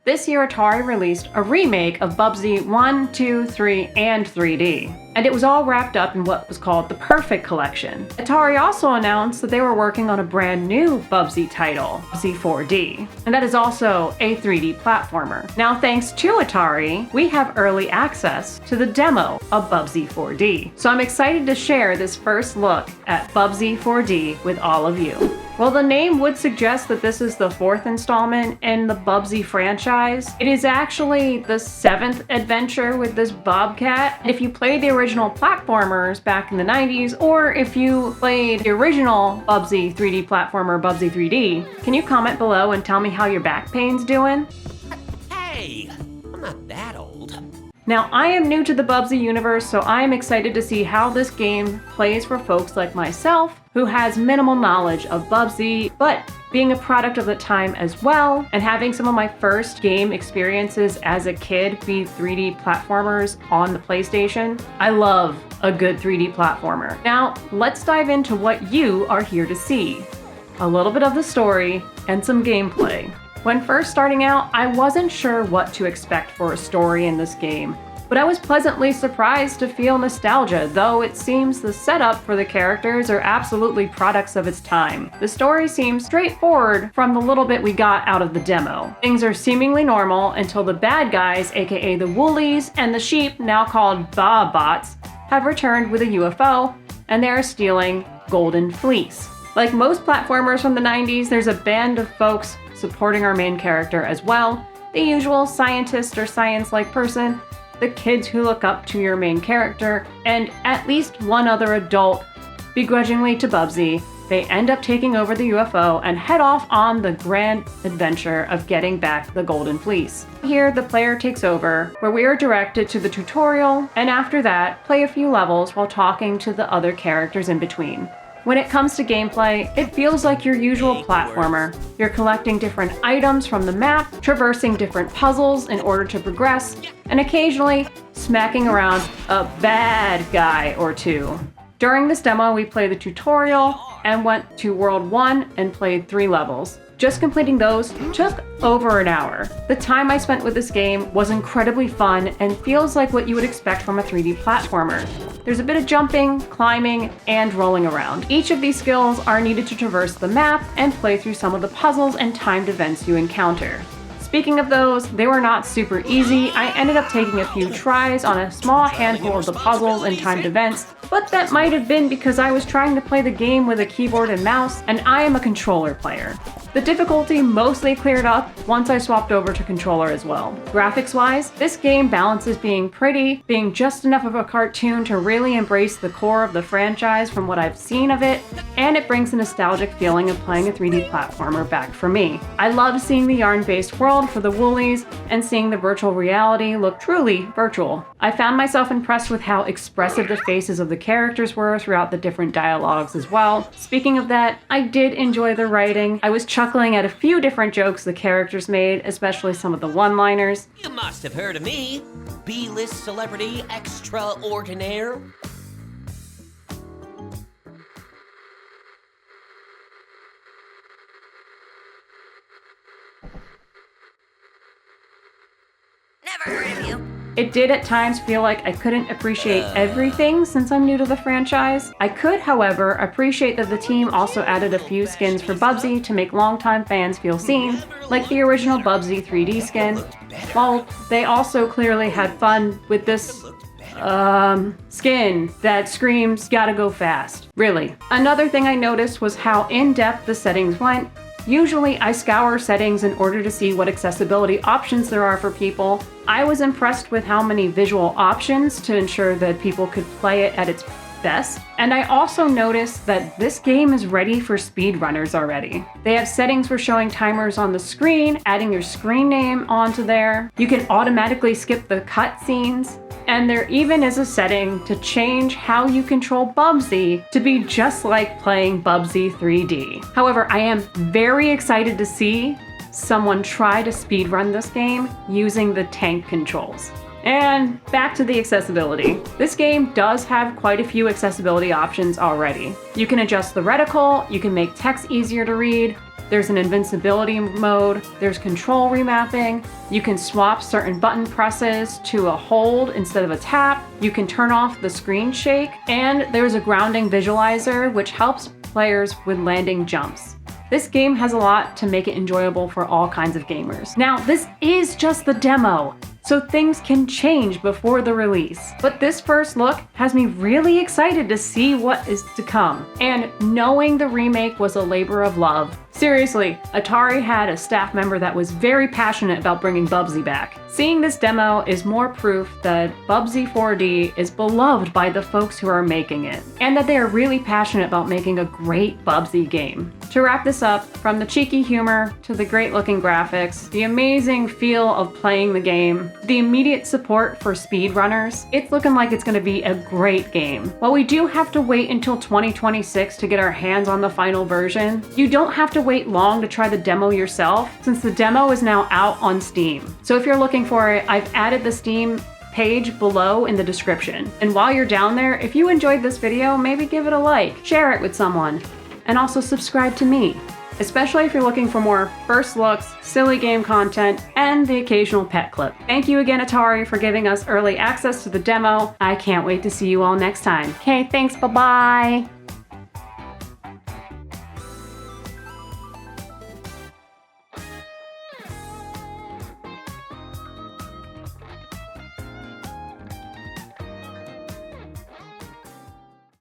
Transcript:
This year Atari released a remake of Bubsy 1, 2, 3, and 3D. And it was all wrapped up in what was called the Perfect Collection. Atari also announced that they were working on a brand new Bubsy title, Bubsy 4D. And that is also a 3D platformer. Now thanks to Atari, we have early access to the demo of Bubsy 4D. So I'm excited to share this first look at Bubsy 4D with all of you. Well, the name would suggest that this is the 4th installment in the Bubsy franchise. It is actually the 7th adventure with this Bobcat. If you played the original platformers back in the 90s, or if you played the original Bubsy 3D platformer, Bubsy 3D, can you comment below and tell me how your back pain's doing? Hey, I'm not that old. Now, I am new to the Bubsy universe, so I am excited to see how this game plays for folks like myself, who has minimal knowledge of Bubsy, but being a product of the time as well, and having some of my first game experiences as a kid be 3D platformers on the PlayStation, I love a good 3D platformer. Now, let's dive into what you are here to see. A little bit of the story and some gameplay. When first starting out, I wasn't sure what to expect for a story in this game, but I was pleasantly surprised to feel nostalgia, though it seems the setup for the characters are absolutely products of its time. The story seems straightforward from the little bit we got out of the demo. Things are seemingly normal until the bad guys, aka the Woolies, and the sheep, now called Bots, have returned with a UFO, and they are stealing Golden Fleece. Like most platformers from the 90s, there's a band of folks supporting our main character as well. The usual scientist or science-like person, the kids who look up to your main character, and at least one other adult. Begrudgingly to Bubsy, they end up taking over the UFO and head off on the grand adventure of getting back the Golden Fleece. Here, the player takes over, where we are directed to the tutorial, and after that, play a few levels while talking to the other characters in between. When it comes to gameplay, it feels like your usual platformer. You're collecting different items from the map, traversing different puzzles in order to progress, and occasionally smacking around a bad guy or two. During this demo, we played the tutorial and went to World 1 and played 3 levels. Just completing those took over an hour. The time I spent with this game was incredibly fun and feels like what you would expect from a 3D platformer. There's a bit of jumping, climbing, and rolling around. Each of these skills are needed to traverse the map and play through some of the puzzles and timed events you encounter. Speaking of those, they were not super easy. I ended up taking a few tries on a small handful of the puzzles and timed events, but that might have been because I was trying to play the game with a keyboard and mouse, and I am a controller player. The difficulty mostly cleared up once I swapped over to controller as well. Graphics-wise, this game balances being pretty, being just enough of a cartoon to really embrace the core of the franchise from what I've seen of it, and it brings a nostalgic feeling of playing a 3D platformer back for me. I love seeing the yarn-based world for the Woolies and seeing the virtual reality look truly virtual. I found myself impressed with how expressive the faces of the characters were throughout the different dialogues as well. Speaking of that, I did enjoy the writing. I was chuckling at a few different jokes the characters made, especially some of the one-liners. You must have heard of me, B-list celebrity extraordinaire. Never heard of you. It did at times feel like I couldn't appreciate everything since I'm new to the franchise. I could, however, appreciate that the team also added a few skins for Bubsy to make longtime fans feel seen, like the original Bubsy 3D skin. While they also clearly had fun with this skin that screams gotta go fast. Really. Another thing I noticed was how in-depth the settings went. Usually I scour settings in order to see what accessibility options there are for people. I was impressed with how many visual options to ensure that people could play it at its best. And I also noticed that this game is ready for speedrunners already. They have settings for showing timers on the screen, adding your screen name onto there. You can automatically skip the cutscenes. And there even is a setting to change how you control Bubsy to be just like playing Bubsy 3D. However, I am very excited to see someone try to speedrun this game using the tank controls. And back to the accessibility. This game does have quite a few accessibility options already. You can adjust the reticle, you can make text easier to read, There's an invincibility mode, there's control remapping, you can swap certain button presses to a hold instead of a tap, you can turn off the screen shake, and there's a grounding visualizer which helps players with landing jumps. This game has a lot to make it enjoyable for all kinds of gamers. Now, this is just the demo, so things can change before the release. But this first look has me really excited to see what is to come. And knowing the remake was a labor of love. Seriously, Atari had a staff member that was very passionate about bringing Bubsy back. Seeing this demo is more proof that Bubsy 4D is beloved by the folks who are making it, and that they are really passionate about making a great Bubsy game. To wrap this up, from the cheeky humor to the great looking graphics, the amazing feel of playing the game, the immediate support for speedrunners, it's looking like it's going to be a great game. While we do have to wait until 2026 to get our hands on the final version, you don't have to wait long to try the demo yourself, since the demo is now out on Steam. So if you're looking for it, I've added the Steam page below in the description. And while you're down there, if you enjoyed this video, maybe give it a like, share it with someone, and also subscribe to me, especially if you're looking for more first looks, silly game content, and the occasional pet clip. Thank you again, Atari, for giving us early access to the demo. I can't wait to see you all next time. Okay, thanks, bye-bye.